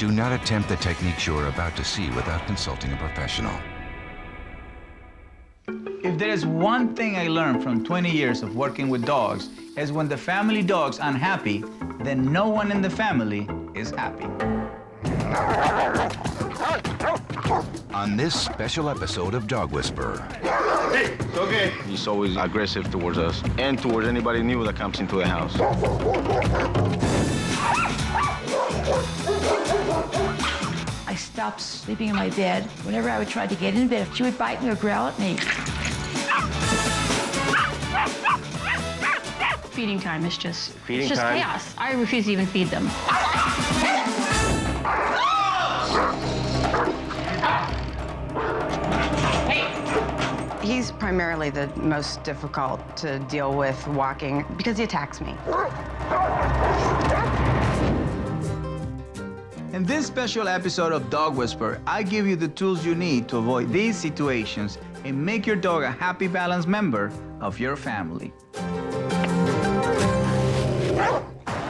Do not attempt the techniques you are about to see without consulting a professional. If there is one thing I learned from 20 years of working with dogs, is when the family dog's unhappy, then no one in the family is happy. On this special episode of Dog Whisperer. Hey, it's okay. He's always aggressive towards us and towards anybody new that comes into the house. I stopped sleeping in my bed. Whenever I would try to get in bed, she would bite me or growl at me. Feeding time is just, Feeding it's just time? chaos. I refuse to even feed them. He's primarily the most difficult to deal with walking because he attacks me. In this special episode of Dog Whisperer, I give you the tools you need to avoid these situations and make your dog a happy, balanced member of your family.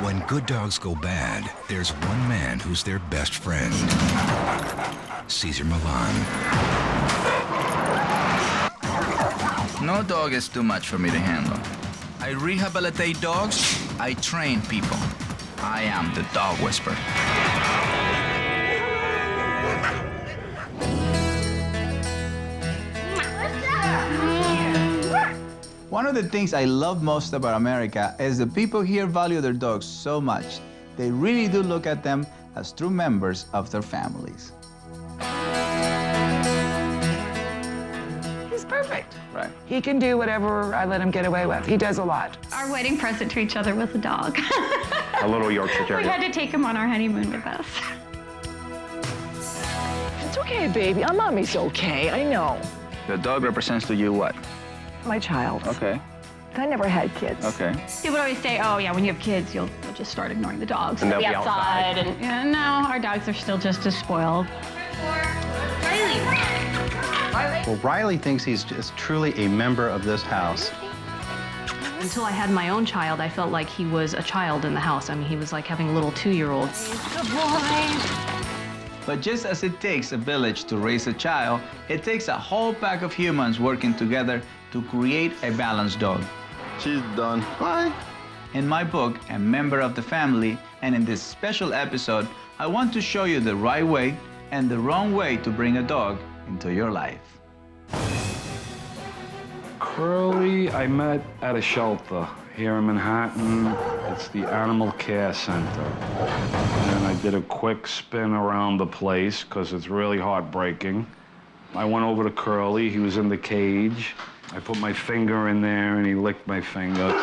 When good dogs go bad, there's one man who's their best friend. Cesar Millan. No dog is too much for me to handle. I rehabilitate dogs, I train people. I am the Dog Whisperer. One of the things I love most about America is the people here value their dogs so much. They really do look at them as true members of their families. He's perfect. Right. He can do whatever I let him get away with. He does a lot. Our wedding present to each other was a dog. A little Yorkshire We Terrier. had to take him on our honeymoon with us. It's okay, baby. Our mommy's okay. I know. The dog represents to you what? My child. Okay. I never had kids. Okay. People always say, oh yeah, when you have kids, you'll just start ignoring the dogs. And they'll They'll be be outside. outside. And yeah, no, our dogs are still just as spoiled. Well, Riley thinks he's just truly a member of this house. Until I had my own child, I felt like he was a child in the house. I mean, he was like having a little 2-year-old. Good boy. But just as it takes a village to raise a child, it takes a whole pack of humans working together to create a balanced dog. She's done. Bye. In my book, A Member of the Family, and in this special episode, I want to show you the right way and the wrong way to bring a dog into your life. Curly, I met at a shelter here in Manhattan. It's the Animal Care Center. And I did a quick spin around the place because it's really heartbreaking. I went over to Curly. He was in the cage. I put my finger in there and he licked my finger.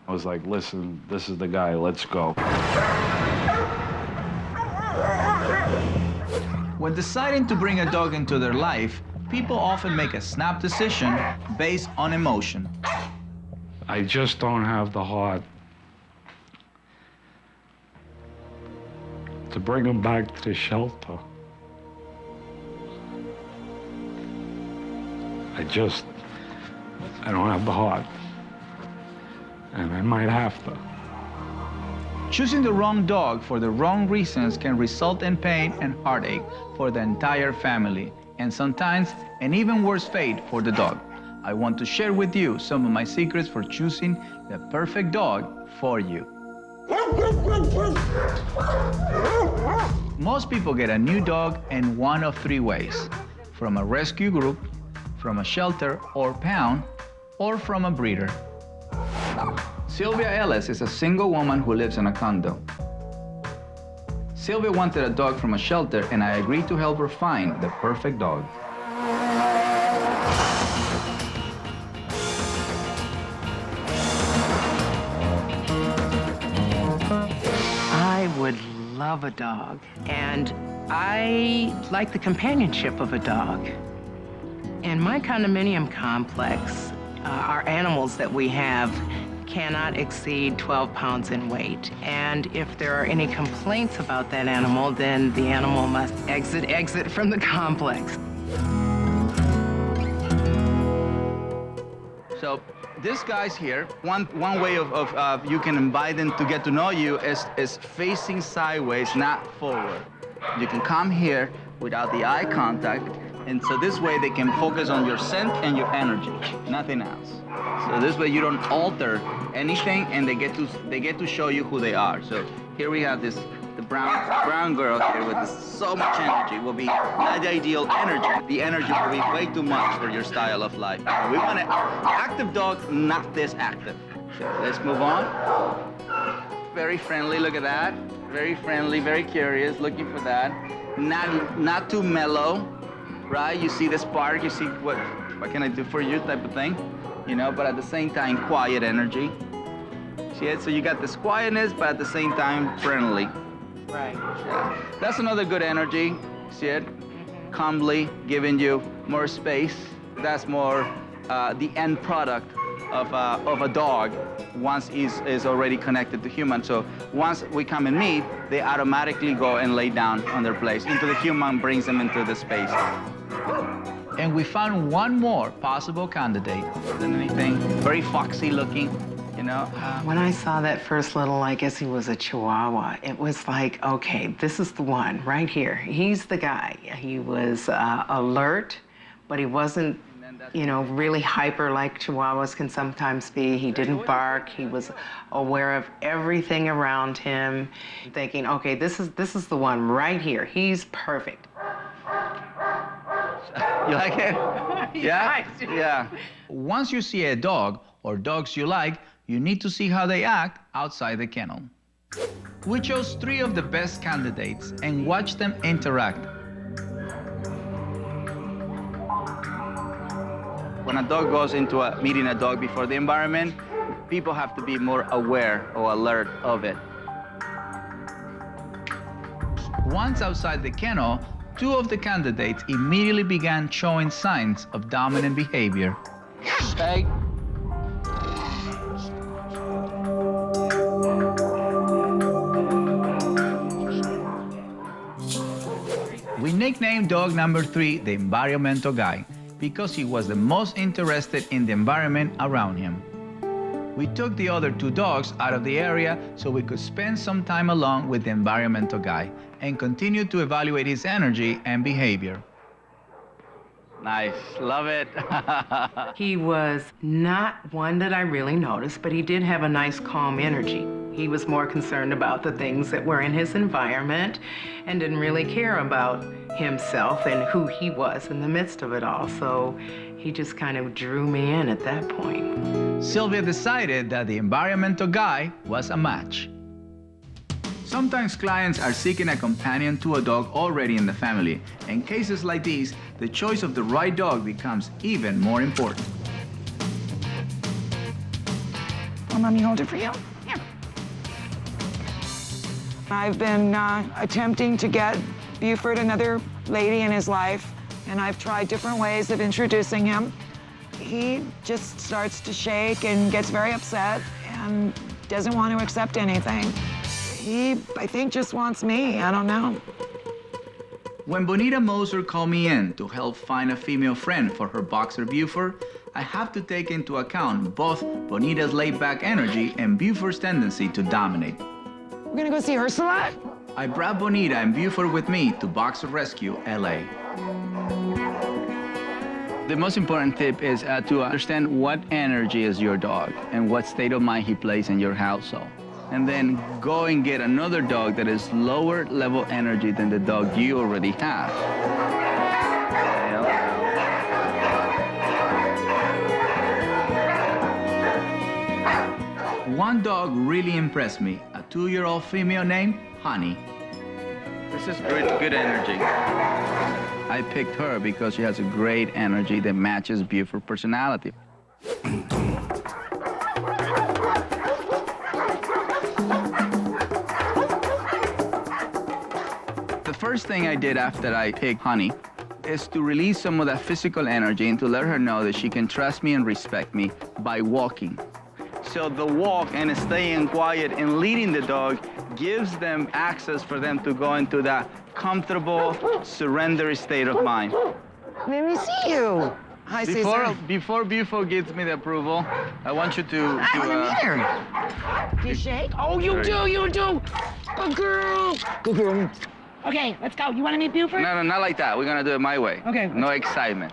I was like, listen, this is the guy, let's go. When deciding to bring a dog into their life, people often make a snap decision based on emotion. I just don't have the heart to bring him back to the shelter. I don't have the heart. And I might have to. Choosing the wrong dog for the wrong reasons can result in pain and heartache for the entire family, and sometimes an even worse fate for the dog. I want to share with you some of my secrets for choosing the perfect dog for you. Most people get a new dog in one of 3 ways: from a rescue group, from a shelter or pound, or from a breeder. Sylvia Ellis is a single woman who lives in a condo. Sylvia wanted a dog from a shelter, and I agreed to help her find the perfect dog. I would love a dog, and I like the companionship of a dog. In my condominium complex, our animals that we have cannot exceed 12 pounds in weight. And if there are any complaints about that animal, then the animal must exit from the complex. So this guy's here. One way of you can invite them to get to know you is facing sideways, not forward. You can come here without the eye contact, and so this way they can focus on your scent and your energy, nothing else. So this way you don't alter anything, and they get to show you who they are. So here we have the brown girl here with so much energy. Will be not the ideal energy. The energy will be way too much for your style of life. We want an active dog, not this active. So let's move on. Very friendly, look at that. Very friendly, very curious, looking for that. Not too mellow, right? You see the spark, you see what can I do for you type of thing, you know, but at the same time, quiet energy. See it? So you got this quietness, but at the same time, friendly. Right. Yeah. That's another good energy. See it? Calmly giving you more space. That's more the end product of a dog once is already connected to human. So once we come and meet, they automatically go and lay down on their place. Into the human brings them into the space. And we found one more possible candidate. Than anything, very foxy looking, you know. When I saw that first little, I guess he was a Chihuahua, it was like, okay, this is the one right here. He's the guy. He was alert, but he wasn't, you know, really hyper like Chihuahuas can sometimes be. He didn't bark. He was aware of everything around him, thinking, okay, this is the one right here. He's perfect. You like it? Yeah? Yeah. Once you see a dog or dogs you like, you need to see how they act outside the kennel. We chose 3 of the best candidates and watched them interact. When a dog goes into meeting a dog before the environment, people have to be more aware or alert of it. Once outside the kennel, 2 of the candidates immediately began showing signs of dominant behavior. Peg. We nicknamed dog number 3 the environmental guy because he was the most interested in the environment around him. We took the other 2 dogs out of the area so we could spend some time alone with the environmental guy and continue to evaluate his energy and behavior. Nice, love it. He was not one that I really noticed, but he did have a nice, calm energy. He was more concerned about the things that were in his environment and didn't really care about himself and who he was in the midst of it all. So he just kind of drew me in at that point. Sylvia decided that the environmental guy was a match. Sometimes clients are seeking a companion to a dog already in the family. In cases like these, the choice of the right dog becomes even more important. Will Mommy hold it for you? Here. I've been attempting to get Buford another lady in his life, and I've tried different ways of introducing him. He just starts to shake and gets very upset and doesn't want to accept anything. He, I think, just wants me. I don't know. When Bonita Moser called me in to help find a female friend for her boxer Buford, I have to take into account both Bonita's laid-back energy and Buford's tendency to dominate. We're gonna go see Ursula? I brought Bonita and Buford with me to Boxer Rescue LA. The most important tip is to understand what energy is your dog and what state of mind he plays in your household. And then go and get another dog that is lower level energy than the dog you already have. One dog really impressed me, a 2-year-old female named Honey. This is good energy. I picked her because she has a great energy that matches Buford's personality. The first thing I did after I picked Honey is to release some of that physical energy and to let her know that she can trust me and respect me by walking. So the walk and staying quiet and leading the dog gives them access for them to go into that comfortable, surrendery state of mind. Let me see you. Hi, Caesar. Before Buford gives me the approval, I want you to... Do you shake? Oh, you do, you do. Good girl. Good girl. Okay, let's go. You want to meet Buford? No, not like that. We're gonna do it my way. Okay. No excitement.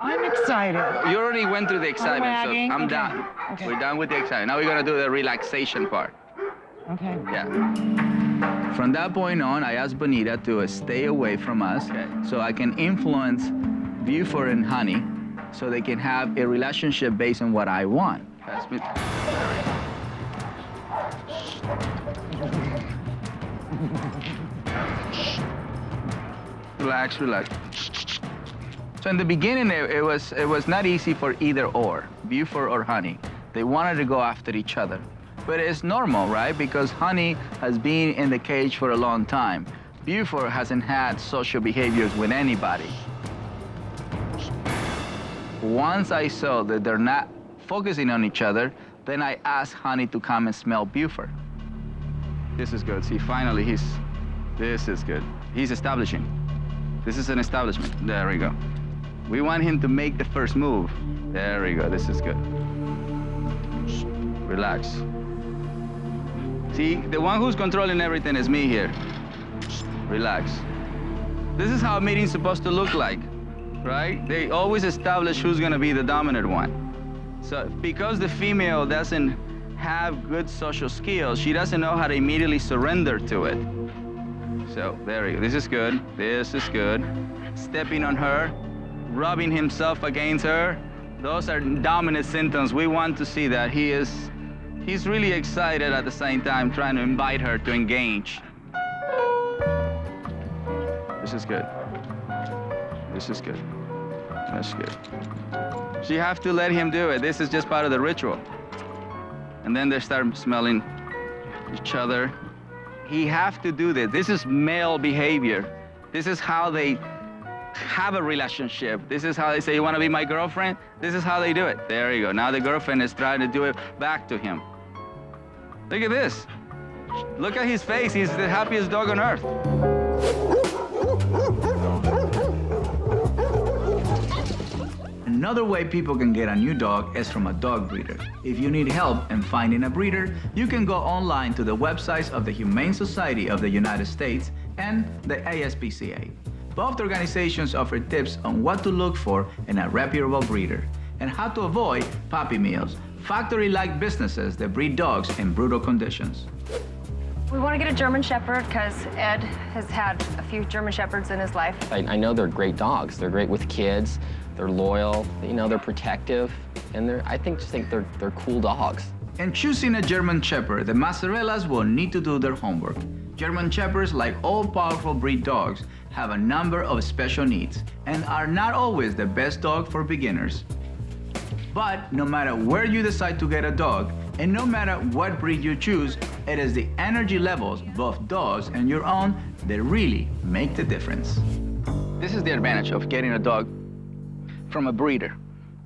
I'm excited. You already went through the excitement, so wagging? I'm Okay. done. Okay. We're done with the excitement. Now we're gonna do the relaxation part. Okay. Yeah. From that point on, I asked Bonita to stay away from us so I can influence Buford and Honey so they can have a relationship based on what I want. Pass me. Relax, relax. So in the beginning, it was not easy for either or, Buford or Honey. They wanted to go after each other. But it's normal, right? Because Honey has been in the cage for a long time. Buford hasn't had social behaviors with anybody. Once I saw that they're not focusing on each other, then I asked Honey to come and smell Buford. This is good. See, finally, this is good. He's establishing. This is an establishment. There we go. We want him to make the first move. There we go. This is good. Relax. See, the one who's controlling everything is me here. Relax. This is how a meeting's supposed to look like, right? They always establish who's gonna be the dominant one. So because the female doesn't have good social skills, she doesn't know how to immediately surrender to it. So there we go. This is good. This is good. Stepping on her, rubbing himself against her. Those are dominant symptoms. We want to see that. He's really excited at the same time, trying to invite her to engage. This is good. This is good. That's good. So you have to let him do it. This is just part of the ritual. And then they start smelling each other. He have to do this. This is male behavior. This is how they have a relationship. This is how they say, you want to be my girlfriend? This is how they do it. There you go. Now the girlfriend is trying to do it back to him. Look at this. Look at his face. He's the happiest dog on earth. Another way people can get a new dog is from a dog breeder. If you need help in finding a breeder, you can go online to the websites of the Humane Society of the United States and the ASPCA. Both organizations offer tips on what to look for in a reputable breeder and how to avoid puppy mills, factory-like businesses that breed dogs in brutal conditions. We want to get a German Shepherd because Ed has had a few German Shepherds in his life. I know they're great dogs. They're great with kids. They're loyal. You know, they're protective, and I think they're cool dogs. In choosing a German Shepherd, the Mazzarellas will need to do their homework. German Shepherds, like all powerful breed dogs, have a number of special needs and are not always the best dog for beginners. But no matter where you decide to get a dog, and no matter what breed you choose, it is the energy levels, both dogs and your own, that really make the difference. This is the advantage of getting a dog from a breeder.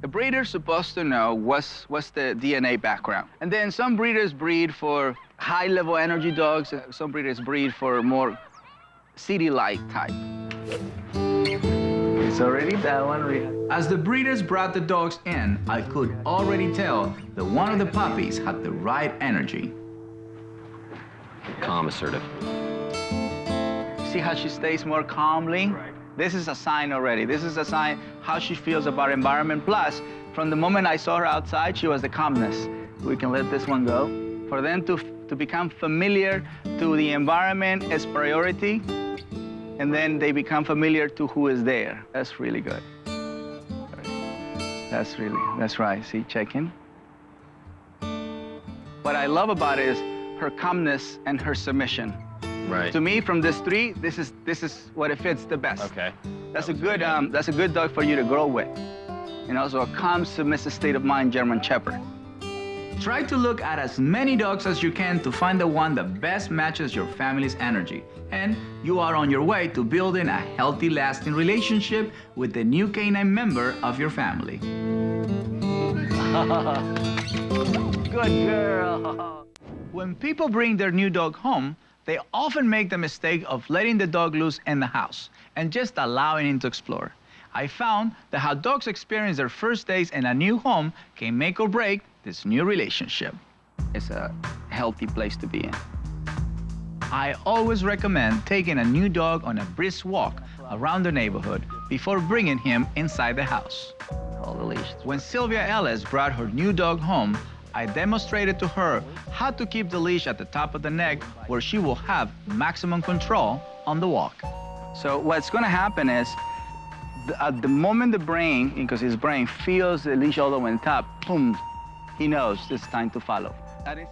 The breeder's supposed to know what's the DNA background. And then some breeders breed for high-level energy dogs, some breeders breed for more city-like type. It's already that one. As the breeders brought the dogs in, I could already tell that one of the puppies had the right energy. Calm, assertive. See how she stays more calmly? Right. This is a sign already. This is a sign how she feels about her environment. Plus, from the moment I saw her outside, she was the calmness. We can let this one go. For them to become familiar to the environment as priority, and then they become familiar to who is there. That's really good. That's right. See, check in. What I love about it is her calmness and her submission. Right. To me, from this three, this is what it fits the best. Okay. That's a good dog for you to grow with. And also a calm, submissive state of mind German Shepherd. Try to look at as many dogs as you can to find the one that best matches your family's energy. And you are on your way to building a healthy, lasting relationship with the new canine member of your family. Good girl. When people bring their new dog home, they often make the mistake of letting the dog loose in the house and just allowing him to explore. I found that how dogs experience their first days in a new home can make or break this new relationship. It's a healthy place to be in. I always recommend taking a new dog on a brisk walk around the neighborhood before bringing him inside the house. Hold the leash. When Sylvia Ellis brought her new dog home, I demonstrated to her how to keep the leash at the top of the neck where she will have maximum control on the walk. So what's going to happen is, at the moment the brain, because his brain feels the leash all the way on top, boom, he knows it's time to follow.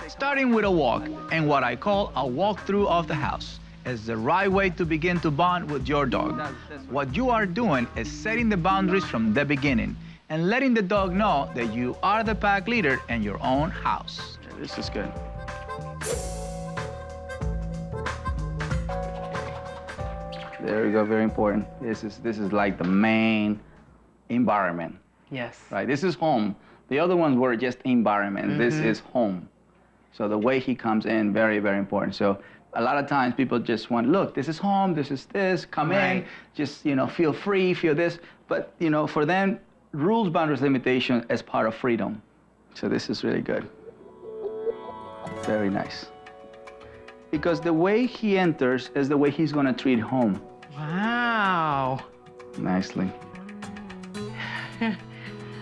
Starting with a walk and what I call a walkthrough of the house is the right way to begin to bond with your dog. What you are doing is setting the boundaries from the beginning and letting the dog know that you are the pack leader in your own house. This is good. There we go, very important. This is like the main environment. Yes. Right, this is home. The other ones were just environment. This is home. So the way he comes in, very, very important. So a lot of times people just want, look, this is home, this is this, come in, just, you know, feel free, feel this. But, you know, for them, rules, boundaries, limitation is part of freedom. So this is really good. Very nice. Because the way he enters is the way he's gonna treat home. Wow. Nicely.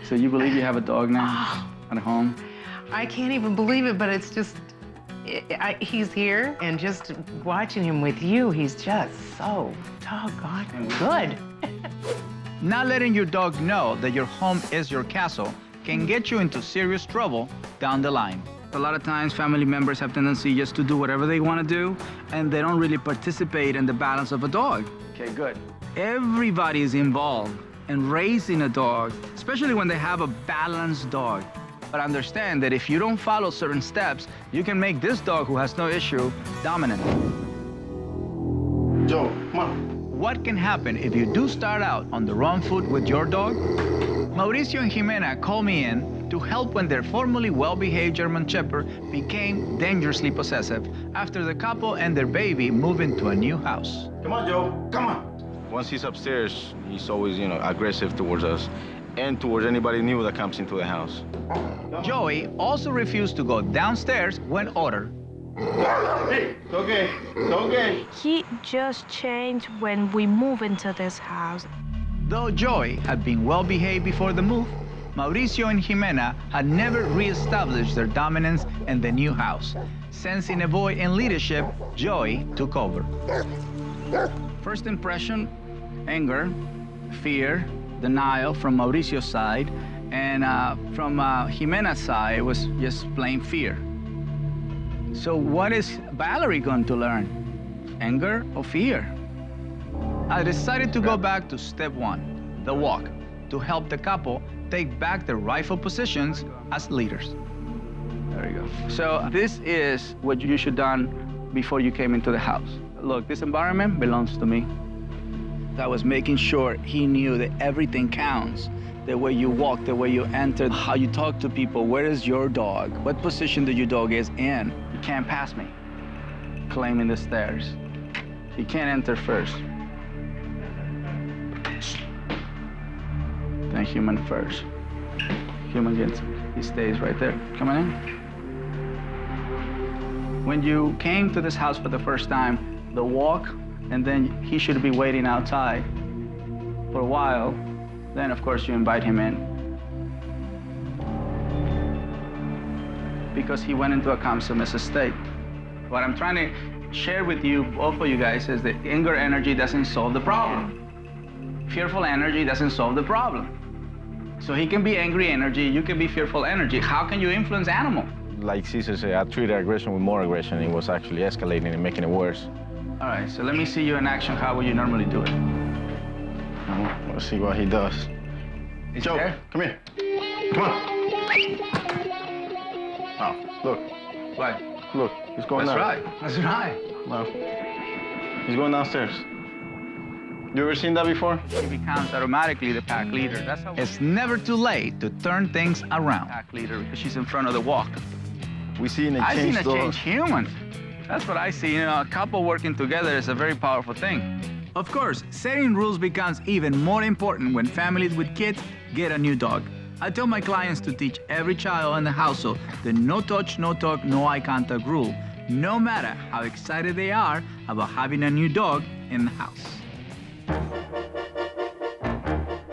So you believe you have a dog now at home? I can't even believe it, but it's just, he's here, and just watching him with you, he's just so doggone good. Not letting your dog know that your home is your castle can get you into serious trouble down the line. A lot of times, family members have tendency just to do whatever they want to do, and they don't really participate in the balance of a dog. Okay, good. Everybody is involved in raising a dog, especially when they have a balanced dog. But understand that if you don't follow certain steps, you can make this dog, who has no issue, dominant. Joe, come on. What can happen if you do start out on the wrong foot with your dog? Mauricio and Jimena called me in to help when their formerly well-behaved German Shepherd became dangerously possessive after the couple and their baby moved into a new house. Come on, Joe, come on. Once he's upstairs, he's always, you know, aggressive towards us and towards anybody new that comes into the house. Joey also refused to go downstairs when ordered. Hey, it's okay, it's okay. He just changed when we moved into this house. Though Joey had been well behaved before the move, Mauricio and Jimena had never re-established their dominance in the new house. Sensing a void in leadership, Joey took over. First impression, anger, fear, denial from Mauricio's side, and from Jimena's side, it was just plain fear. So what is Valerie going to learn? Anger or fear? I decided to go back to step one, the walk, to help the couple take back their rightful positions as leaders. There you go. So this is what you should have done before you came into the house. Look, this environment belongs to me. I was making sure he knew that everything counts. The way you walk, the way you enter, how you talk to people. Where is your dog? What position do your dog is in? You can't pass me. Claiming the stairs. You can't enter first. Then human first. Human gets, he stays right there. Come on in. When you came to this house for the first time, the walk, and then he should be waiting outside for a while. Then, of course, you invite him in. Because he went into a consummate state. What I'm trying to share with you, both of you guys, is that anger energy doesn't solve the problem. Fearful energy doesn't solve the problem. So he can be angry energy, you can be fearful energy. How can you influence animal? Like Cesar said, I treated aggression with more aggression. It was actually escalating and making it worse. All right, so let me see you in action. How would you normally do it? Let's see what he does. Is Joe, there? come here. Come on. Oh, look. What? Look, he's going That's down. right. That's right. No. He's going downstairs. You ever seen that before? He becomes automatically the pack leader. That's how. It's never too late to turn things around. Pack leader, because she's in front of the walk. We see a I've change seen a change human. That's what I see. You know, a couple working together is a very powerful thing. Of course, setting rules becomes even more important when families with kids get a new dog. I tell my clients to teach every child in the household the no touch, no talk, no eye contact rule, no matter how excited they are about having a new dog in the house.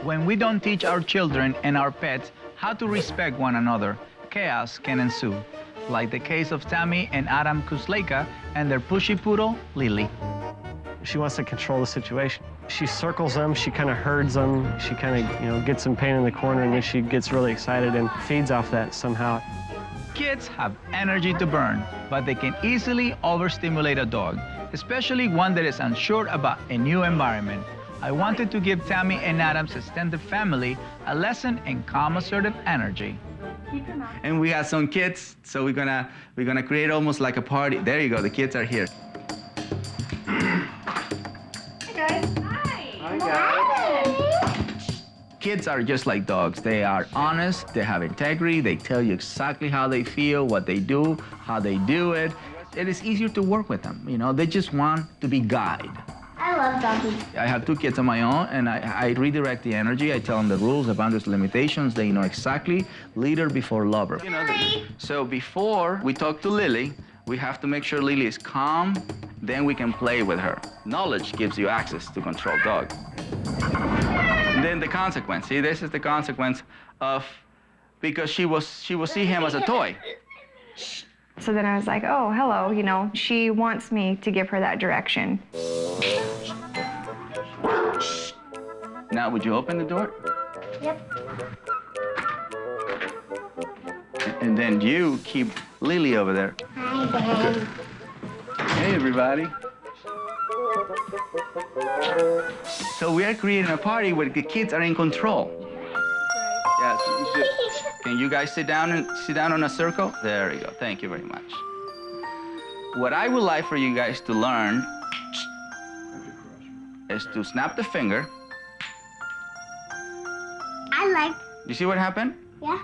When we don't teach our children and our pets how to respect one another, chaos can ensue, like the case of Tammy and Adam Kusleka and their pushy poodle, Lily. She wants to control the situation. She circles them, she kind of herds them, she kind of, gets them pain in the corner, and then she gets really excited and feeds off that somehow. Kids have energy to burn, but they can easily overstimulate a dog, especially one that is unsure about a new environment. I wanted to give Tammy and Adam's extended family a lesson in calm, assertive energy. And we have some kids, so we're gonna create almost like a party. There you go, the kids are here. Kids are just like dogs. They are honest, they have integrity, they tell you exactly how they feel, what they do, how they do it. It is easier to work with them, they just want to be guided. I love doggies. I have 2 kids of my own, and I redirect the energy. I tell them the rules, the boundaries, limitations. They know exactly, leader before lover. So before we talk to Lily, we have to make sure Lily is calm, then we can play with her. Knowledge gives you access to control dog. And then the consequence. See, this is the consequence of, because she will see him as a toy. So then I was like, oh, hello, she wants me to give her that direction. Now, would you open the door? Yep. And then you keep Lily over there. Hi, Dad. Hey, everybody. So we are creating a party where the kids are in control. Yes, can you guys sit down on a circle? There you go. Thank you very much. What I would like for you guys to learn is to snap the finger. I like. You see what happened? Yeah.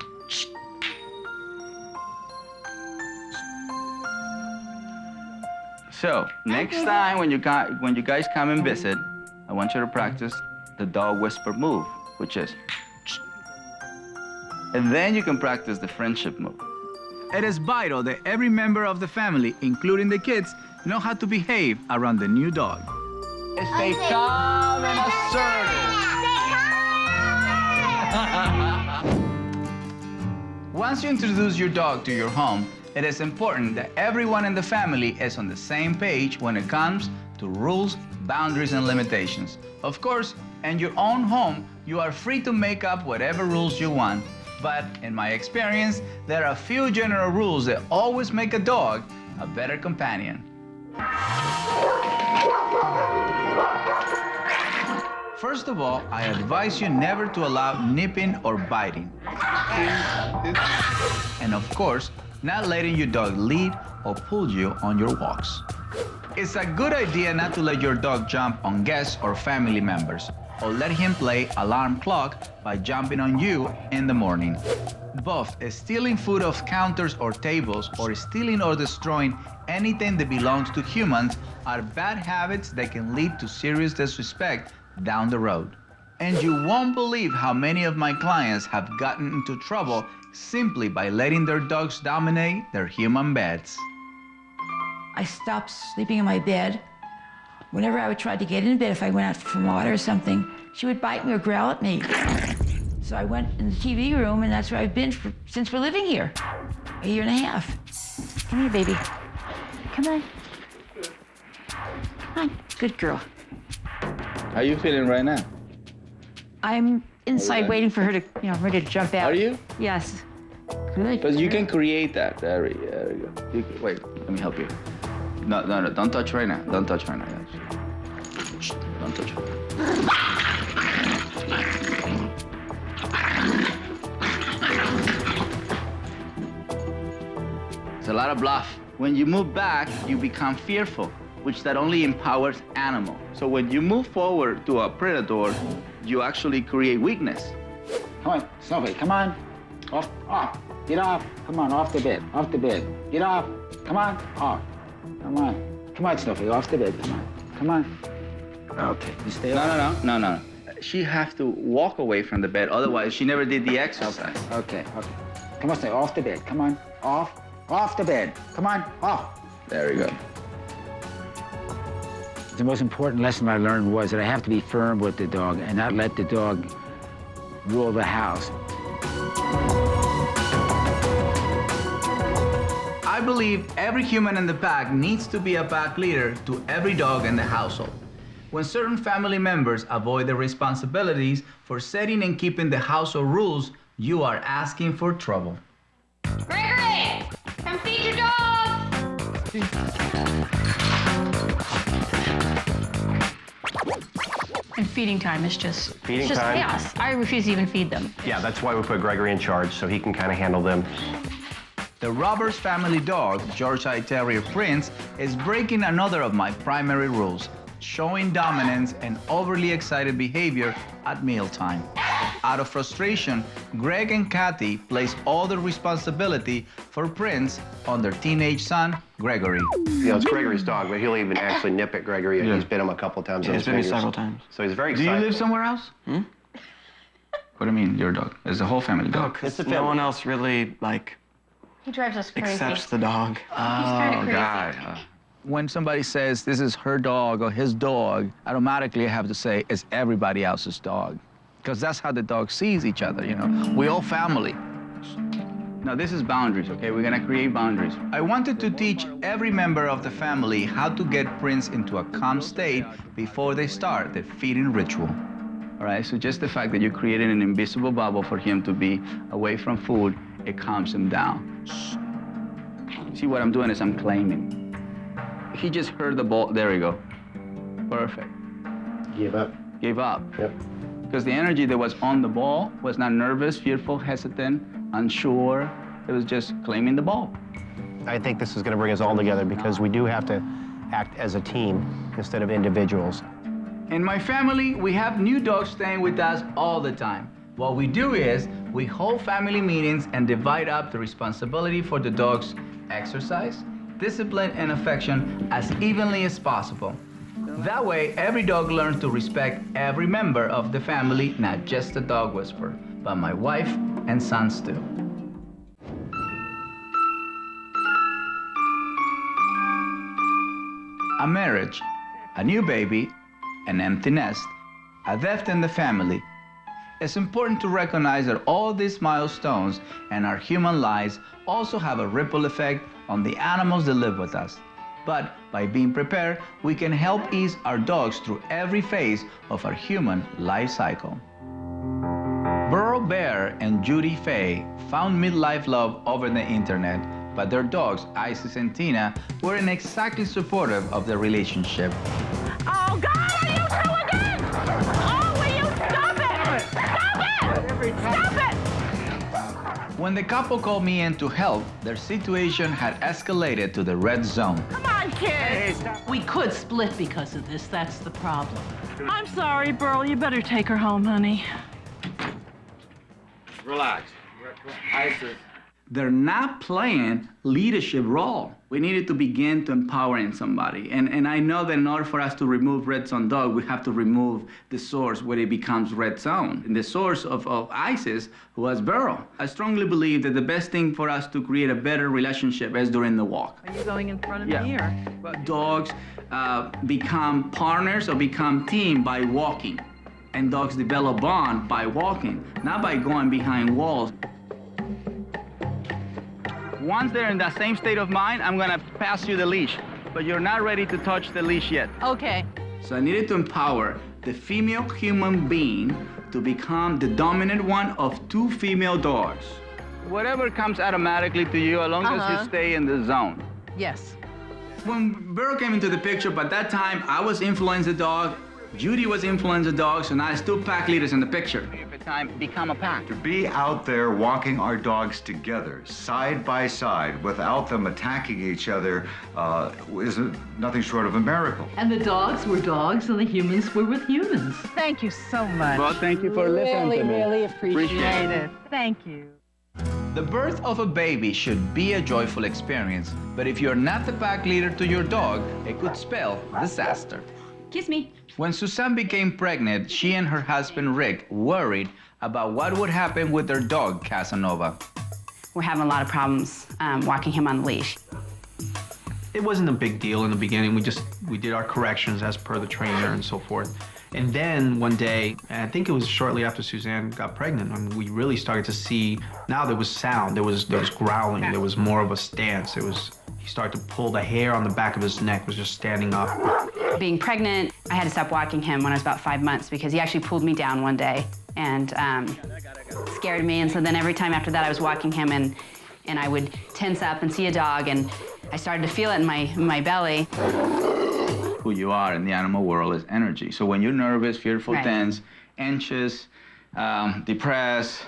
So next time when you guys come and visit, I want you to practice the dog whisper move, which is. And then you can practice the friendship move. It is vital that every member of the family, including the kids, know how to behave around the new dog. Stay calm and assertive. Once you introduce your dog to your home, it is important that everyone in the family is on the same page when it comes to rules, boundaries, and limitations. Of course, in your own home, you are free to make up whatever rules you want. But in my experience, there are a few general rules that always make a dog a better companion. First of all, I advise you never to allow nipping or biting. And of course, not letting your dog lead or pull you on your walks. It's a good idea not to let your dog jump on guests or family members, or let him play alarm clock by jumping on you in the morning. Both stealing food off counters or tables or stealing or destroying anything that belongs to humans are bad habits that can lead to serious disrespect down the road. And you won't believe how many of my clients have gotten into trouble simply by letting their dogs dominate their human beds. I stopped sleeping in my bed. Whenever I would try to get in bed, if I went out for water or something, she would bite me or growl at me. So I went in the TV room, and that's where I've been since we're living here, a year and a half. Come here, baby. Come on. Come on, good girl. How are you feeling right now? I'm inside waiting for her to, ready to jump out. Are you? Yes. Good. Because you can create that. There we go. Wait, let me help you. No, don't touch right now. Don't touch right now. Shh, don't touch. It's a lot of bluff. When you move back, you become fearful, which that only empowers animal. So when you move forward to a predator, you actually create weakness. Come on, Snuffy, come on. Off. Get off. Come on, off the bed. Get off. Come on, off. Come on, Snuffy, off the bed. Come on. Okay, you stay off. No. She has to walk away from the bed, otherwise she never did the exercise. Okay. Come on, stay off the bed. Come on, off the bed. Come on, off. There we go. The most important lesson I learned was that I have to be firm with the dog and not let the dog rule the house. I believe every human in the pack needs to be a pack leader to every dog in the household. When certain family members avoid their responsibilities for setting and keeping the household rules, you are asking for trouble. Gregory, come feed your dog. And feeding time is just, Feeding it's just time. chaos. I refuse to even feed them. Yeah, that's why we put Gregory in charge, so he can kind of handle them. The Roberts family dog, Yorkshire Terrier Prince, is breaking another of my primary rules, showing dominance and overly excited behavior at mealtime. Out of frustration, Greg and Kathy place all the responsibility for Prince on their teenage son, Gregory. You know, it's Gregory's dog, but he'll even actually nip at Gregory. Yeah. He's bit him a couple times on his fingers. several times. So he's very Do excited. you live somewhere else? What do you mean, your dog? It's a whole family dog. Because no one else really, like, He drives us crazy. accepts the dog. kinda crazy. God. When somebody says this is her dog or his dog, automatically I have to say it's everybody else's dog. Because that's how the dog sees each other, you know? We all family. Now this is boundaries, okay? We're gonna create boundaries. I wanted to teach every member of the family how to get Prince into a calm state before they start the feeding ritual. All right, so just the fact that you created an invisible bubble for him to be away from food, it calms him down. See, what I'm doing is I'm claiming. He just heard the ball. There we go. Perfect. Gave up. Gave up. Yep. Because the energy that was on the ball was not nervous, fearful, hesitant, unsure. It was just claiming the ball. I think this is going to bring us all together because we do have to act as a team instead of individuals. In my family, we have new dogs staying with us all the time. What we do is we hold family meetings and divide up the responsibility for the dog's exercise, discipline, and affection as evenly as possible. That way, every dog learns to respect every member of the family, not just the dog whisperer, but my wife and sons too. A marriage, a new baby, an empty nest, a death in the family. It's important to recognize that all these milestones and our human lives also have a ripple effect on the animals that live with us. But by being prepared, we can help ease our dogs through every phase of our human life cycle. Burl Bear and Judy Faye found midlife love over the internet, but their dogs, Isis and Tina, weren't exactly supportive of their relationship. Oh, God, are you two again? Oh, will you stop it? Stop it! Stop it! When the couple called me in to help, their situation had escalated to the red zone. Come on, kids! We could split because of this, that's the problem. I'm sorry, Burl, you better take her home, honey. Relax. Isis. They're not playing leadership role. We needed to begin to empowering somebody. And I know that in order for us to remove red zone dog, we have to remove the source where it becomes red zone. And the source of Isis was Burl. I strongly believe that the best thing for us to create a better relationship is during the walk. Are you going in front of Yeah. me, or? Dogs become partners or become team by walking. And dogs develop bond by walking, not by going behind walls. Once they're in that same state of mind, I'm gonna pass you the leash, but you're not ready to touch the leash yet. Okay. So I needed to empower the female human being to become the dominant one of two female dogs. Whatever comes automatically to you, as long as you stay in the zone. Yes. When Burl came into the picture, by that time, I was influencer dog, Judy was influencer dog, so now there's two pack leaders in the picture. Every time, become a pack. To be out there walking our dogs together, side by side, without them attacking each other, is nothing short of a miracle. And the dogs were dogs, and the humans were with humans. Thank you so much. Well, thank you for listening to me. Really appreciate it. Thank you. The birth of a baby should be a joyful experience, but if you're not the pack leader to your dog, it could spell disaster. Kiss me. When Suzanne became pregnant, she and her husband Rick worried about what would happen with their dog, Casanova. We're having a lot of problems walking him on the leash. It wasn't a big deal in the beginning. We did our corrections as per the trainer and so forth. And then one day, and I think it was shortly after Suzanne got pregnant, and we really started to see, now there was sound, there was growling, there was more of a stance. He started to pull the hair on the back of his neck was just standing up. Being pregnant, I had to stop walking him when I was about 5 months because he actually pulled me down one day and scared me. And so then every time after that I was walking him and I would tense up and see a dog, and I started to feel it in my belly. Who you are in the animal world is energy. So when you're nervous, fearful, tense, anxious, depressed,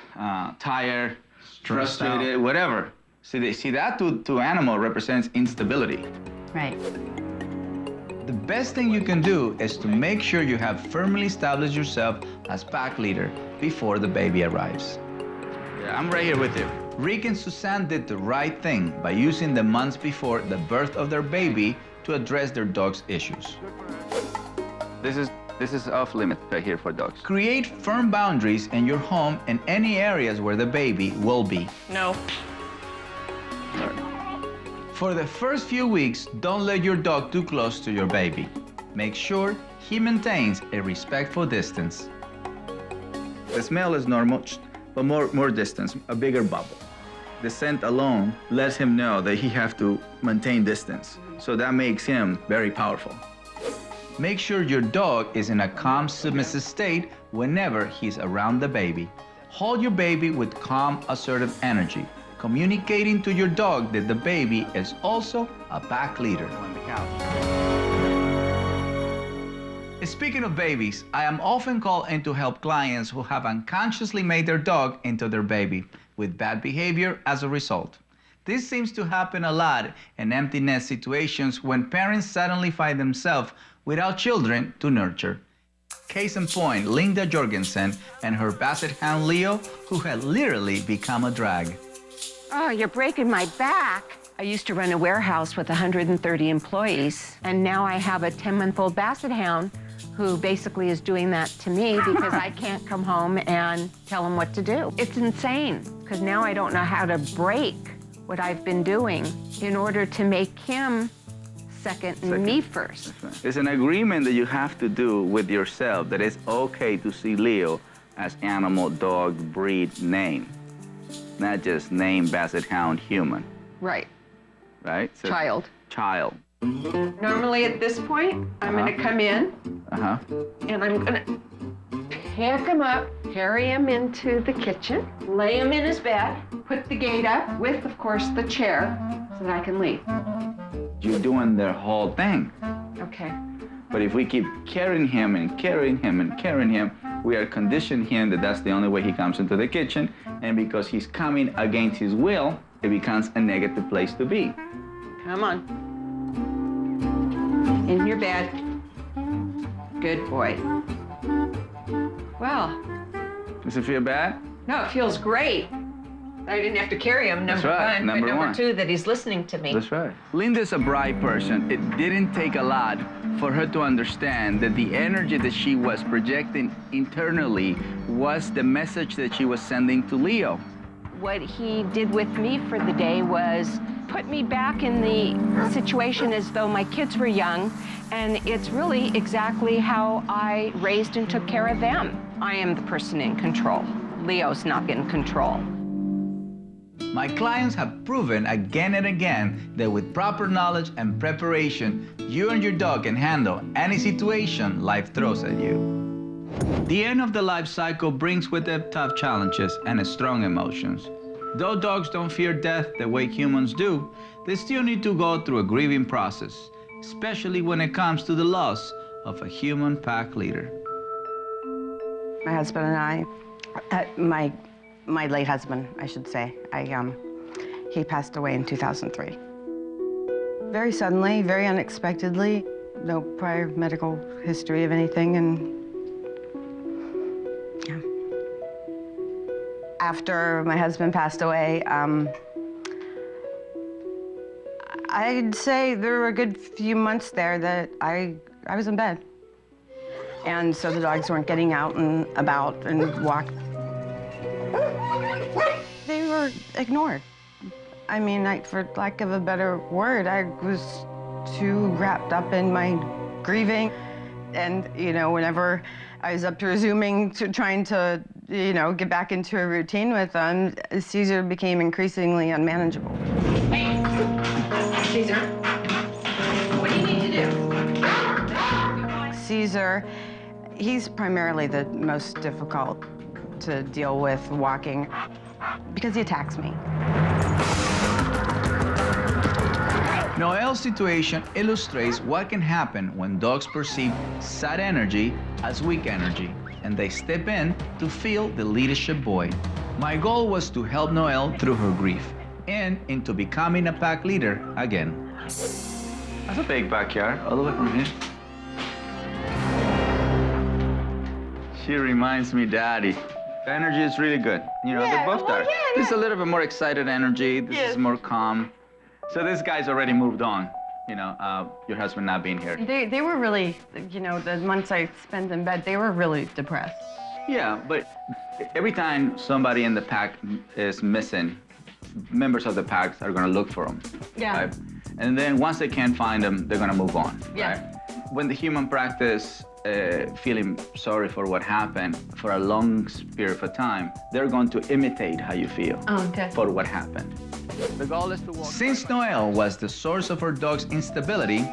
tired, frustrated, whatever. See that to animal represents instability. Right. The best thing you can do is to make sure you have firmly established yourself as pack leader before the baby arrives. Yeah, I'm right here with you. Rick and Suzanne did the right thing by using the months before the birth of their baby to address their dog's issues. This is off limit right here for dogs. Create firm boundaries in your home and any areas where the baby will be. No. For the first few weeks, don't let your dog too close to your baby. Make sure he maintains a respectful distance. The smell is normal, but more distance, a bigger bubble. The scent alone lets him know that he has to maintain distance. So that makes him very powerful. Make sure your dog is in a calm, submissive state whenever he's around the baby. Hold your baby with calm, assertive energy, communicating to your dog that the baby is also a pack leader. Speaking of babies, I am often called in to help clients who have unconsciously made their dog into their baby, with bad behavior as a result. This seems to happen a lot in empty nest situations when parents suddenly find themselves without children to nurture. Case in point, Linda Jorgensen and her Basset Hound Leo, who had literally become a drag. Oh, you're breaking my back. I used to run a warehouse with 130 employees, and now I have a 10-month-old Basset Hound who basically is doing that to me because I can't come home and tell him what to do. It's insane, because now I don't know how to break what I've been doing in order to make him second and me first. It's an agreement that you have to do with yourself that it's okay to see Leo as animal, dog, breed, name, not just name, Basset Hound, human. Right. Right? So, Child. Child. Normally at this point, I'm going to come in and I'm going to pick him up, carry him into the kitchen, lay him in his bed, put the gate up with, of course, the chair so that I can leave. You're doing the whole thing. Okay. But if we keep carrying him and carrying him and carrying him, we are conditioning him that that's the only way he comes into the kitchen. And because he's coming against his will, it becomes a negative place to be. Come on. In your bed. Good boy. Well. Does it feel bad? No, it feels great. I didn't have to carry him, number one. Number but number one. two, that he's listening to me. That's right. Linda's a bright person. It didn't take a lot for her to understand that the energy that she was projecting internally was the message that she was sending to Leo. What he did with me for the day was put me back in the situation as though my kids were young, and it's really exactly how I raised and took care of them. I am the person in control. Leo's not in control. My clients have proven again and again that with proper knowledge and preparation, you and your dog can handle any situation life throws at you. The end of the life cycle brings with it tough challenges and strong emotions. Though dogs don't fear death the way humans do, they still need to go through a grieving process, especially when it comes to the loss of a human pack leader. My husband and I, my late husband, I should say, he passed away in 2003. Very suddenly, very unexpectedly, no prior medical history of anything, and yeah. After my husband passed away, I'd say there were a good few months there that I was in bed. And so the dogs weren't getting out and about and walk. They were ignored. I mean, for lack of a better word, I was too wrapped up in my grieving. And, you know, whenever I was up to resuming to trying to, you know, get back into a routine with them, Caesar became increasingly unmanageable. Caesar, what do you need to do? Caesar, he's primarily the most difficult to deal with walking because he attacks me. Noelle's situation illustrates what can happen when dogs perceive sad energy as weak energy, and they step in to fill the leadership void. My goal was to help Noelle through her grief and into becoming a pack leader again. That's a big backyard, all the way from here. She reminds me, Daddy. The energy is really good. You know, they both are. This is a little bit more excited energy. This is more calm. So this guy's already moved on, you know, your husband not being here. They were really, you know, the months I spent in bed, they were really depressed. Yeah, but every time somebody in the pack is missing, members of the packs are going to look for them. Yeah. Right? And then once they can't find them, they're going to move on. Yeah. Right? When the human practice feeling sorry for what happened for a long period of time, they're going to imitate how you feel for what happened. The goal is to walk. Since Noelle was the source of her dog's instability,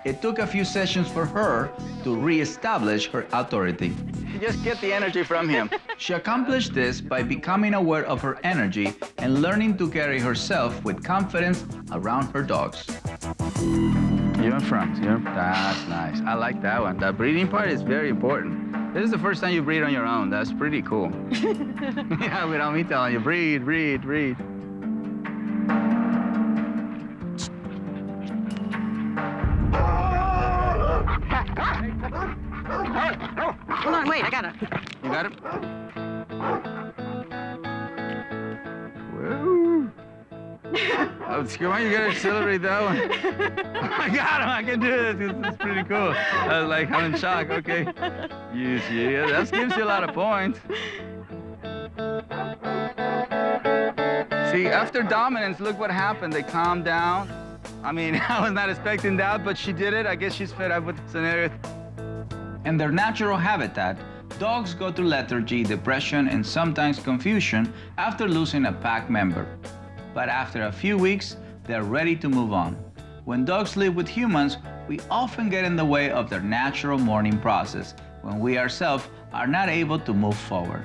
it took a few sessions for her to re-establish her authority. Just get the energy from him. She accomplished this by becoming aware of her energy and learning to carry herself with confidence around her dogs. You're in front. That's nice. I like that one. That breathing part is very important. This is the first time you breathe on your own. That's pretty cool. Yeah, without me telling you, breathe, breathe, breathe. Hold on, wait, I got it. You got it? Woo! Oh, come on, you gotta accelerate that one. I got him, I can do this. This is pretty cool. I was like, I'm in shock, okay. Yeah, that gives you a lot of points. See, after dominance, look what happened. They calmed down. I mean, I was not expecting that, but she did it. I guess she's fed up with the scenario. In their natural habitat, dogs go through lethargy, depression, and sometimes confusion after losing a pack member. But after a few weeks, they're ready to move on. When dogs live with humans, we often get in the way of their natural mourning process when we ourselves are not able to move forward.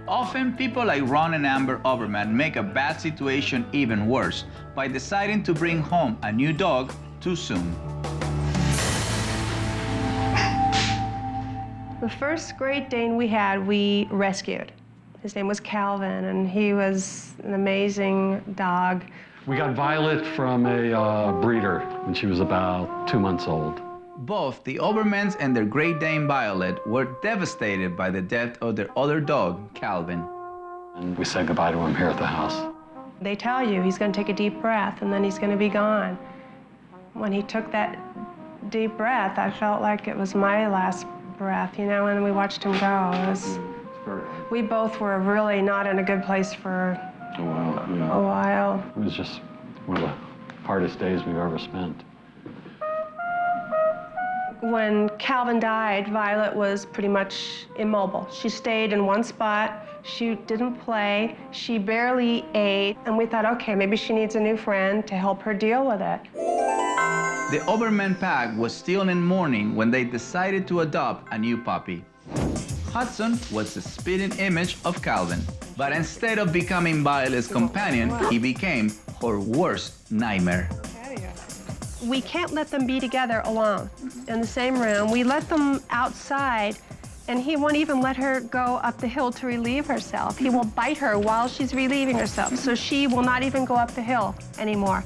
Often, people like Ron and Amber Oberman make a bad situation even worse by deciding to bring home a new dog too soon. The first Great Dane we had, we rescued. His name was Calvin, and he was an amazing dog. We got Violet from a breeder when she was about 2 months old. Both the Obermans and their Great Dane Violet were devastated by the death of their other dog, Calvin. And we said goodbye to him here at the house. They tell you he's going to take a deep breath, and then he's going to be gone. When he took that deep breath, I felt like it was my last breath, you know, and we watched him go. We both were really not in a good place for a while. It was just one of the hardest days we've ever spent. When Calvin died, Violet was pretty much immobile. She stayed in one spot. She didn't play. She barely ate. And we thought, okay, maybe she needs a new friend to help her deal with it. The Oberman pack was still in mourning when they decided to adopt a new puppy. Hudson was the spitting image of Calvin, but instead of becoming Violet's companion, he became her worst nightmare. We can't let them be together alone in the same room. We let them outside, and he won't even let her go up the hill to relieve herself. He will bite her while she's relieving herself, so she will not even go up the hill anymore.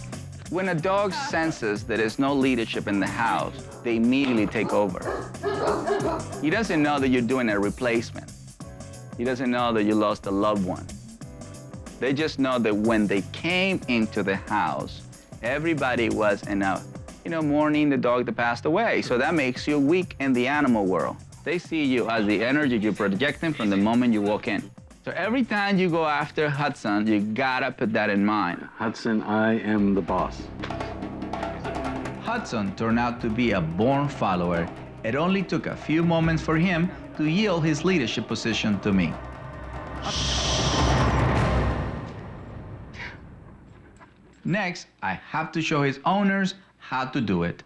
When a dog senses there is no leadership in the house, they immediately take over. He doesn't know that you're doing a replacement. He doesn't know that you lost a loved one. They just know that when they came into the house, everybody was in a, mourning the dog that passed away. So that makes you weak in the animal world. They see you as the energy you're projecting from the moment you walk in. So every time you go after Hudson, you gotta put that in mind. Hudson, I am the boss. Hudson turned out to be a born follower. It only took a few moments for him to yield his leadership position to me. Next, I have to show his owners how to do it.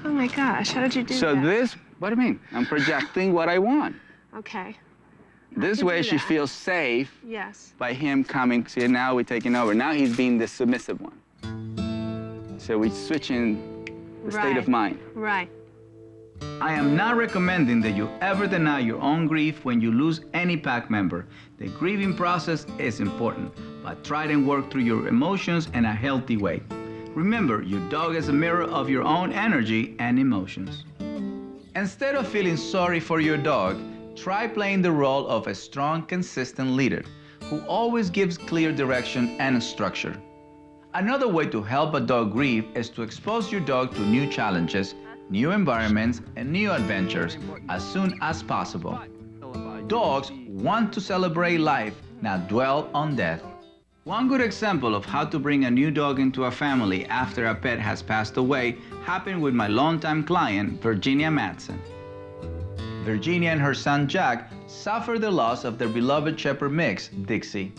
Oh my gosh, how did you do So that? this, what do you mean? I'm projecting what I want. Okay. This way she feels safe Yes. by him coming. See, now we're taking over. Now he's being the submissive one. So we're switching the state of mind. Right. I am not recommending that you ever deny your own grief when you lose any pack member. The grieving process is important, but try and work through your emotions in a healthy way. Remember, your dog is a mirror of your own energy and emotions. Instead of feeling sorry for your dog, try playing the role of a strong, consistent leader who always gives clear direction and structure. Another way to help a dog grieve is to expose your dog to new challenges, new environments, and new adventures as soon as possible. Dogs want to celebrate life, not dwell on death. One good example of how to bring a new dog into a family after a pet has passed away happened with my longtime client, Virginia Madsen. Virginia and her son Jack suffered the loss of their beloved shepherd mix, Dixie.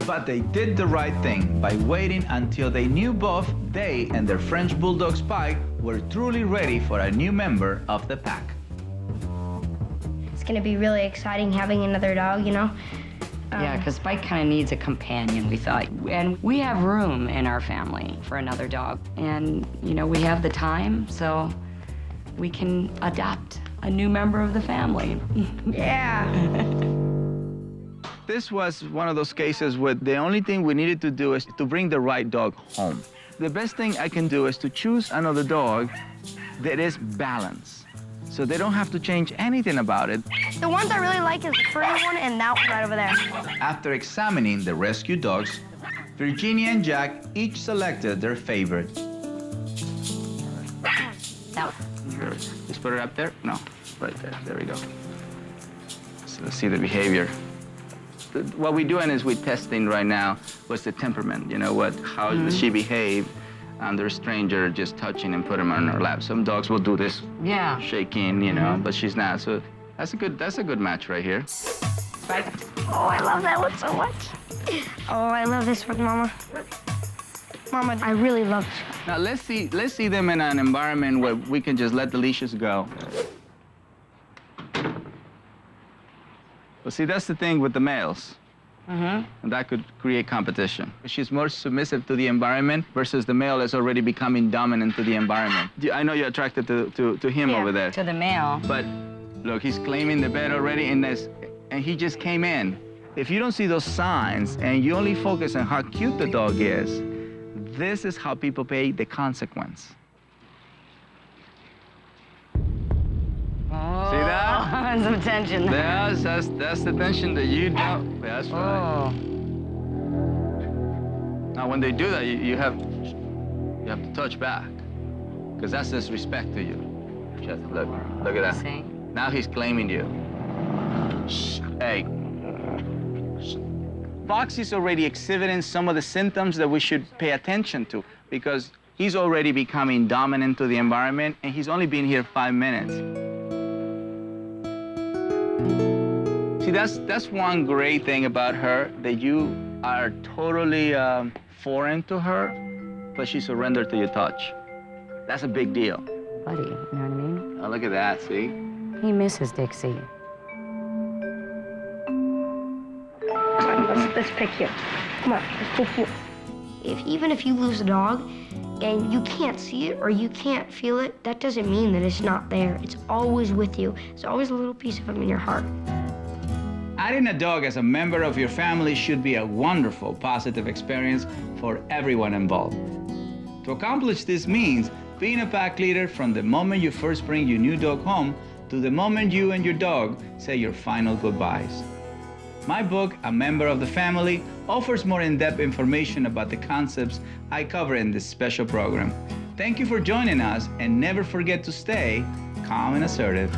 But they did the right thing by waiting until they knew both they and their French Bulldog Spike were truly ready for a new member of the pack. It's going to be really exciting having another dog, you know? Yeah, because Spike kind of needs a companion, we thought. And we have room in our family for another dog. And, you know, we have the time, so we can adopt a new member of the family. Yeah. This was one of those cases where the only thing we needed to do is to bring the right dog home. The best thing I can do is to choose another dog that is balanced, so they don't have to change anything about it. The ones I really like is the furry one and that one right over there. After examining the rescue dogs, Virginia and Jack each selected their favorite. Now, Just put it up there? No, right there. There we go. So let's see the behavior. What we're doing is we're testing right now what's the temperament, you know, how does she behave under a stranger just touching and put him on her lap. Some dogs will do this, yeah, shaking, you know, but she's not. So that's a good match right here. Spike. Oh, I love that one so much. Oh, I love this one, Mama. Mama, I really love this one. Now let's see them in an environment where we can just let the leashes go. Well, see, that's the thing with the males. And that could create competition. She's more submissive to the environment versus the male is already becoming dominant to the environment. I know you're attracted to him over there. To the male. But look, he's claiming the bed already, and he just came in. If you don't see those signs and you only focus on how cute the dog is, this is how people pay the consequence. Oh, see that? some tension. That's the tension that you don't. That's right. Now, when they do that, you have to touch back, because that's disrespect to you. Just look at that. See? Now he's claiming you. Shh. Hey. Foxy's already exhibiting some of the symptoms that we should pay attention to, because he's already becoming dominant to the environment, and he's only been here 5 minutes. See, that's one great thing about her, that you are totally foreign to her, but she surrendered to your touch. That's a big deal. Buddy, you know what I mean? Oh, look at that, see? He misses Dixie. Let's pick you. Come on, let's pick you. Even if you lose a dog and you can't see it or you can't feel it, that doesn't mean that it's not there. It's always with you. There's always a little piece of him in your heart. Adding a dog as a member of your family should be a wonderful, positive experience for everyone involved. To accomplish this means being a pack leader from the moment you first bring your new dog home to the moment you and your dog say your final goodbyes. My book, A Member of the Family, offers more in-depth information about the concepts I cover in this special program. Thank you for joining us, and never forget to stay calm and assertive.